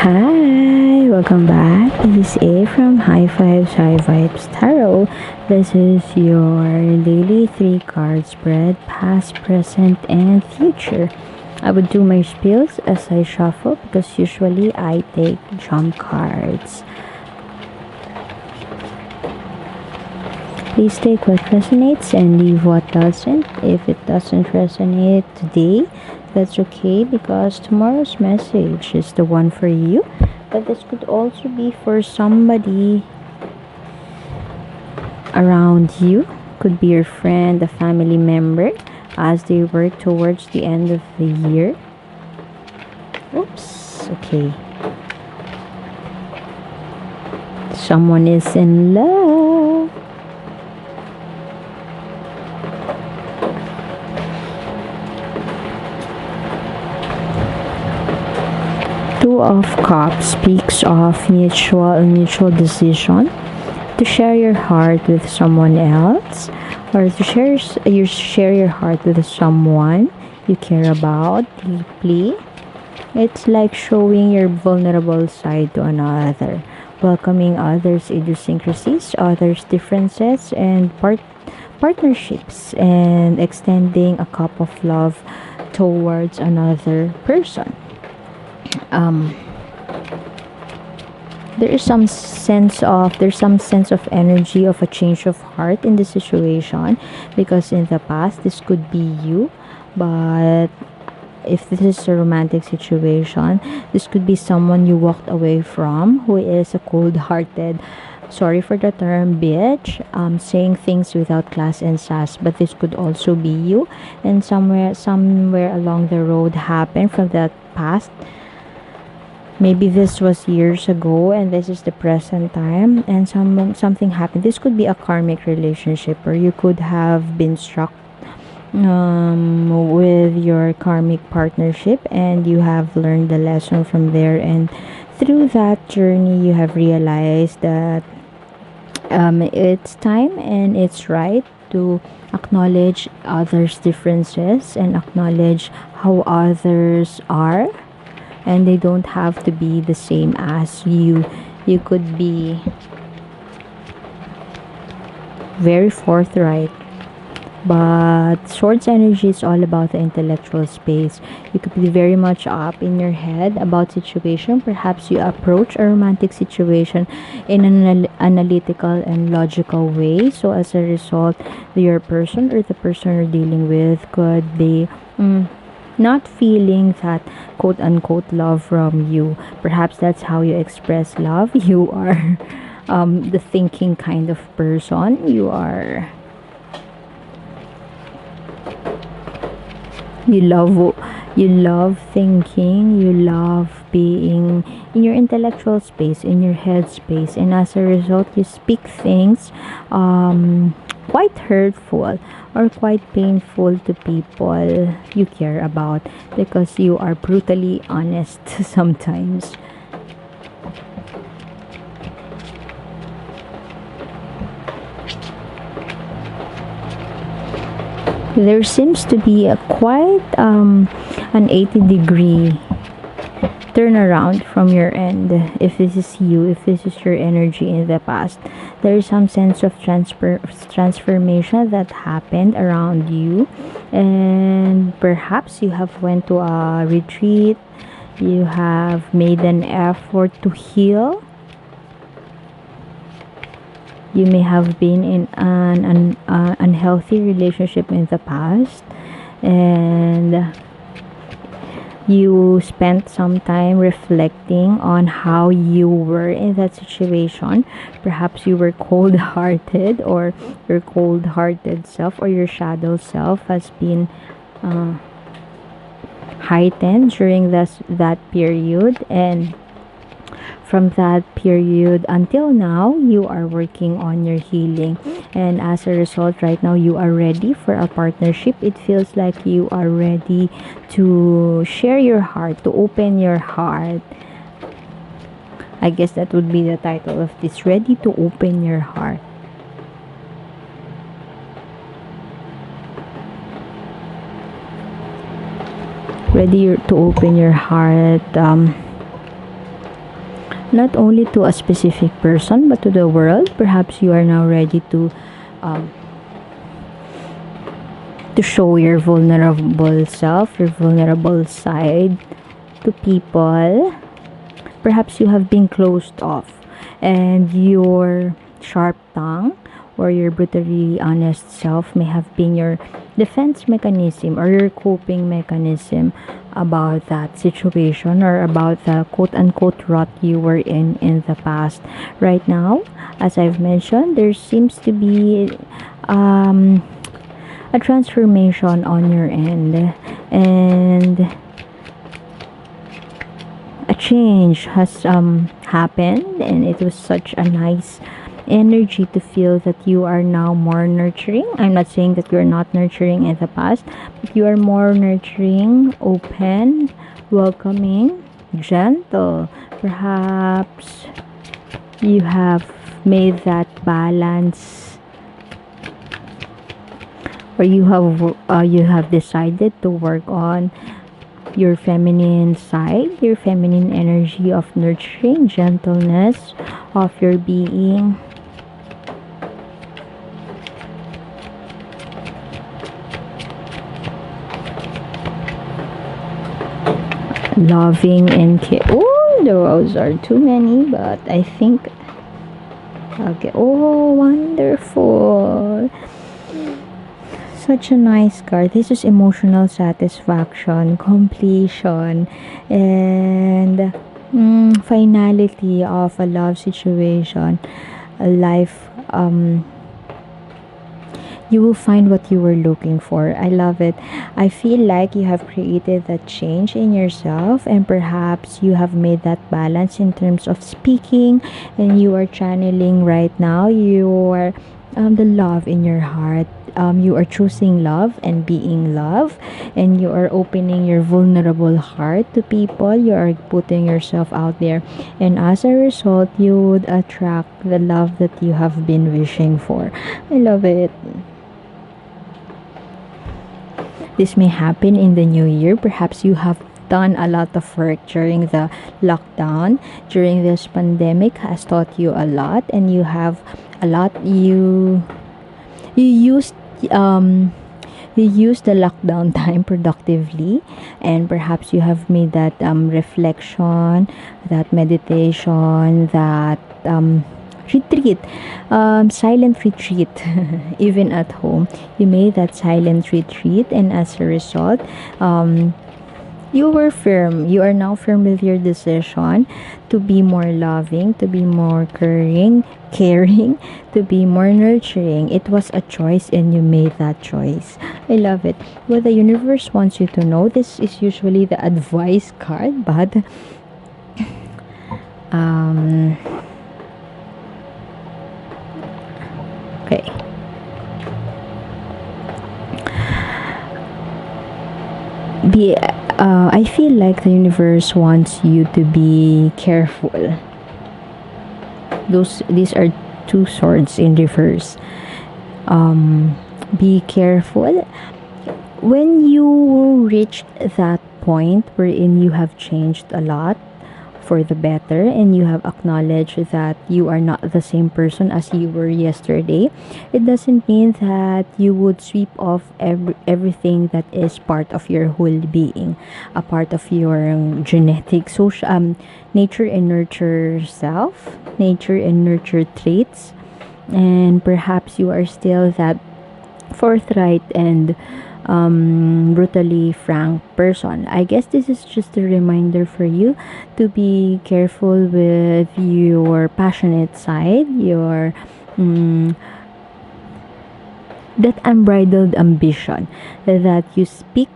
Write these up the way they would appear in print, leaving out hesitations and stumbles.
Hi, welcome back. This is A from High Fives High Vibes Tarot. This is your daily three card spread, past, present, and future. I would do my spills as I shuffle because usually I take jump cards. Please take what resonates and leave what doesn't. If it doesn't resonate today, that's okay because tomorrow's message is the one for you. But this could also be for somebody around you. Could be your friend, a family member, as they work towards the end of the year. Oops, okay. Someone is in love. Two of Cups speaks of mutual decision to share your heart with someone else, or to share your heart with someone you care about deeply. It's like showing your vulnerable side to another, welcoming others' idiosyncrasies, others' differences, and partnerships, and extending a cup of love towards another person. um there's some sense of energy of a change of heart in the situation, because in the past this could be you, but if this is a romantic situation, this could be someone you walked away from who is a cold-hearted, sorry for the term, bitch, saying things without class and sass. But this could also be you, and somewhere along the road happened from that past. Maybe this was years ago and this is the present time, and something happened. This could be a karmic relationship, or you could have been struck with your karmic partnership, and you have learned the lesson from there, and through that journey you have realized that it's time and it's right to acknowledge others' differences and acknowledge how others are, and they don't have to be the same as you. You could be very forthright, but swords energy is all about the intellectual space. You could be very much up in your head about situation. Perhaps you approach a romantic situation in an analytical and logical way, so as a result your person or the person you're dealing with could be not feeling that quote unquote love from you. Perhaps that's how you express love. You are the thinking kind of person. You love you love thinking, you love being in your intellectual space, in your head space, and as a result you speak things quite hurtful or quite painful to people you care about, because you are brutally honest sometimes. There seems to be a quite an 80-degree turnaround from your end. If this is you, if this is your energy in the past, there is some sense of transformation that happened around you, and perhaps you have went to a retreat, you have made an effort to heal. You may have been in an unhealthy relationship in the past, and you spent some time reflecting on how you were in that situation. Perhaps you were cold hearted, or your cold hearted self or your shadow self has been uh, heightened during that period, and from that period until now you are working on your healing, and as a result right now you are ready for a partnership. It feels like you are ready to share your heart, to open your heart. I guess that would be the title of this: ready to open your heart. Ready to open your heart. not only to a specific person but to the world. Perhaps you are now ready um, to show your vulnerable self, your vulnerable side to people. Perhaps you have been closed off, and your sharp tongue or your brutally honest self may have been your defense mechanism or your coping mechanism about that situation or about the quote unquote rut you were in the past. Right now, as I've mentioned, there seems to be um, a transformation on your end, and a change has happened, and it was such a nice energy to feel that you are now more nurturing. I'm not saying that you're not nurturing in the past, but you are more nurturing, open, welcoming, gentle. Perhaps you have made that balance, or you have decided to work on your feminine side, your feminine energy of nurturing, gentleness of your being, loving and care. Oh, those are too many, but I think okay. Oh, wonderful. Such a nice card. This is emotional satisfaction, completion, and finality of a love situation, a life. You will find what you were looking for. I love it. I feel like you have created that change in yourself, and perhaps you have made that balance in terms of speaking, and you are channeling right now your the love in your heart. You are choosing love and being love, and you are opening your vulnerable heart to people. You are putting yourself out there, and as a result, you would attract the love that you have been wishing for. I love it. This may happen in the new year. Perhaps you have done a lot of work during the lockdown, during this pandemic has taught you a lot, and you have a lot you used um you use the lockdown time productively, and perhaps you have made that reflection, that meditation, that retreat, silent retreat. Even at home you made that silent retreat, and as a result, you were firm. You are now firm with your decision to be more loving, to be more caring, to be more nurturing. It was a choice, and you made that choice. I love it. What the universe wants you to know, this is usually the advice card, but um okay. Be I feel like the universe wants you to be careful. These are two swords in reverse. Be careful when you reach that point wherein you have changed a lot for the better, and you have acknowledged that you are not the same person as you were yesterday. It doesn't mean that you would sweep off everything that is part of your whole being, a part of your genetic, social, nature and nurture self, nature and nurture traits, and perhaps you are still that forthright and brutally frank person. I guess this is just a reminder for you to be careful with your passionate side, your mm, that unbridled ambition that you speak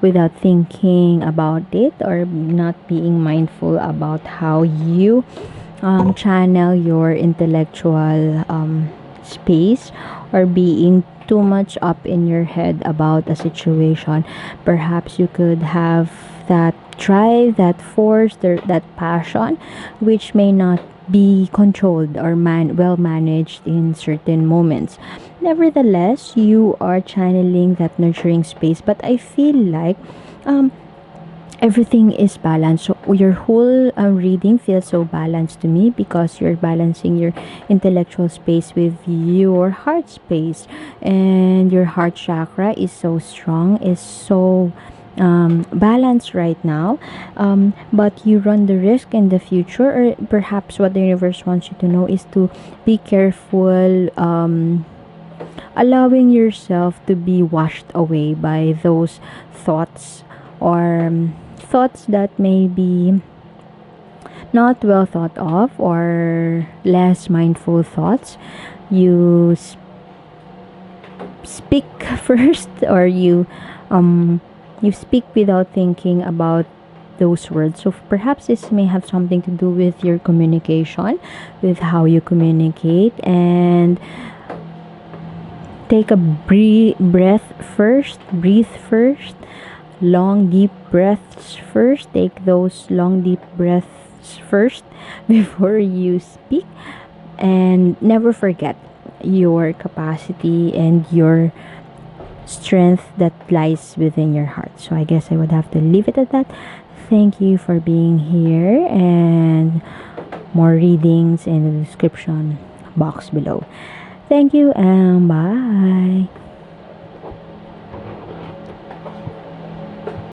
without thinking about it, or not being mindful about how you channel your intellectual space, or being too much up in your head about a situation. Perhaps you could have that drive, that force, that passion, which may not be controlled or well managed in certain moments. Nevertheless, you are channeling that nurturing space, but I feel like um everything is balanced. So your whole reading feels so balanced to me because you're balancing your intellectual space with your heart space, and your heart chakra is so strong, is so balanced right now. But you run the risk in the future, or perhaps what the universe wants you to know is to be careful, allowing yourself to be washed away by those thoughts, or thoughts that may be not well thought of, or less mindful thoughts. You speak first, or you speak without thinking about those words. So perhaps this may have something to do with your communication, with how you communicate. And take a breath first, breathe first, long deep breaths first. Take those long deep breaths first before you speak, and never forget your capacity and your strength that lies within your heart. So I guess I would have to leave it at that. Thank you for being here, and more readings in the description box below. Thank you, and bye.